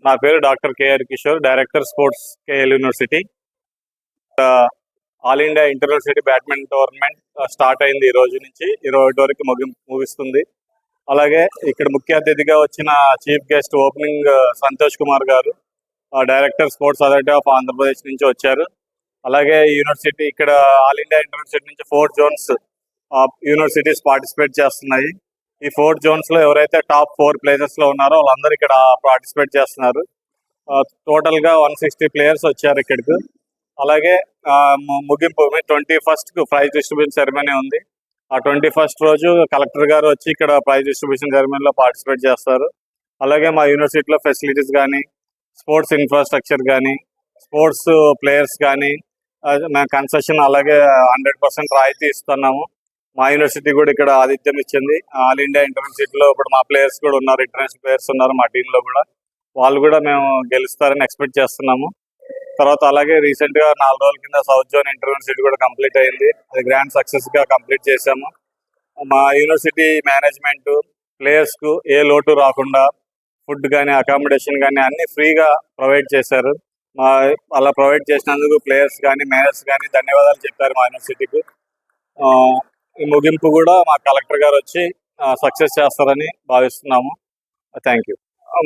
నా పేరు doctor KR Kishore, director sports KL university. All India interuniversity badminton tournament start అయింది. ఈ రోజు నుంచి 21 వరకు ముగిస్తుంది. అలాగే ఇక్కడ ముఖ్య అతిథిగా వచ్చిన chief guest opening Santosh Kumar garu, director sports authority of Andhra Pradesh నుంచి వచ్చారు. అలాగే యూనివర్సిటీ ఇక్కడ ఆల్ ఇండియా ఇంటర్యూనివర్సిటీ నుంచి 4 జోన్స్ యూనివర్సిటీస్ పార్టిసిపేట్ చేస్తున్నాయి. ఈ 4 జోన్స్ లో ఎవరైతే టాప్ 4 ప్లేసెస్ లో ఉన్నారో వాళ్ళందరూ ఇక్కడ పార్టిసిపేట్ చేస్తున్నారు. టోటల్ గా 160 ప్లేయర్స్ వచ్చారు ఇక్కడికి. అలాగే ముగింపు 21st ప్రైజ్ డిస్ట్రిబ్యూషన్ సెరమనీ ఉంది. ఆ 21st రోజు కలెక్టర్ గారు వచ్చి ఇక్కడ ప్రైజ్ డిస్ట్రిబ్యూషన్ సెరమనీలో పార్టిసిపేట్ చేస్తారు. అలాగే మా యూనివర్సిటీలో ఫెసిలిటీస్ కానీ, స్పోర్ట్స్ ఇన్ఫ్రాస్ట్రక్చర్ కానీ, స్పోర్ట్స్ ప్లేయర్స్ కానీ మేము కన్సెషన్ అలాగే 100% రాయితీ ఇస్తున్నాము. మా యూనివర్సిటీ కూడా ఇక్కడ ఆతిథ్యం ఇచ్చింది. ఆల్ ఇండియా ఇంటర్యూనివర్సిటీలో ఇప్పుడు మా ప్లేయర్స్ కూడా ఉన్నారు, ఇంటర్నేషనల్ ప్లేయర్స్ ఉన్నారు మా టీంలో కూడా. వాళ్ళు కూడా మేము గెలుస్తారని ఎక్స్పెక్ట్ చేస్తున్నాము. తర్వాత అలాగే రీసెంట్ గా 4 రోజుల కింద సౌత్ జోన్ ఇంటర్యూనివర్సిటీ కూడా కంప్లీట్ అయింది. అది గ్రాండ్ సక్సెస్ గా కంప్లీట్ చేశాము. మా యూనివర్సిటీ మేనేజ్మెంట్ ప్లేయర్స్ కు ఏ లోటు రాకుండా ఫుడ్ కానీ, అకామిడేషన్ కానీ అన్ని ఫ్రీగా ప్రొవైడ్ చేశారు. అలా ప్రొవైడ్ చేసినందుకు ప్లేయర్స్ కానీ, మేనేజర్స్ కానీ ధన్యవాదాలు చెప్పారు మా యూనివర్సిటీకి. ఈ ముగింపు కూడా మా కలెక్టర్ గారు వచ్చి సక్సెస్ చేస్తారని భావిస్తున్నాము. Thank you.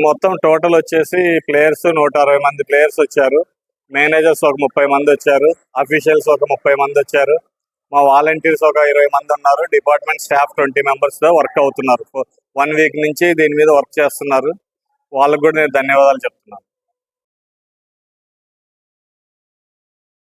మొత్తం టోటల్ వచ్చేసి ప్లేయర్స్ 160 మంది ప్లేయర్స్ వచ్చారు. మేనేజర్స్ ఒక 30 మంది వచ్చారు. అఫీషియల్స్ ఒక 30 మంది వచ్చారు. మా వాలంటీర్స్ ఒక 20 మంది ఉన్నారు. డిపార్ట్మెంట్ స్టాఫ్ 20 మెంబర్స్ తో వర్క్ అవుతున్నారు. 1 వీక్ నుంచి దీని మీద వర్క్ చేస్తున్నారు. వాళ్ళకు కూడా నేను ధన్యవాదాలు చెప్తున్నాను.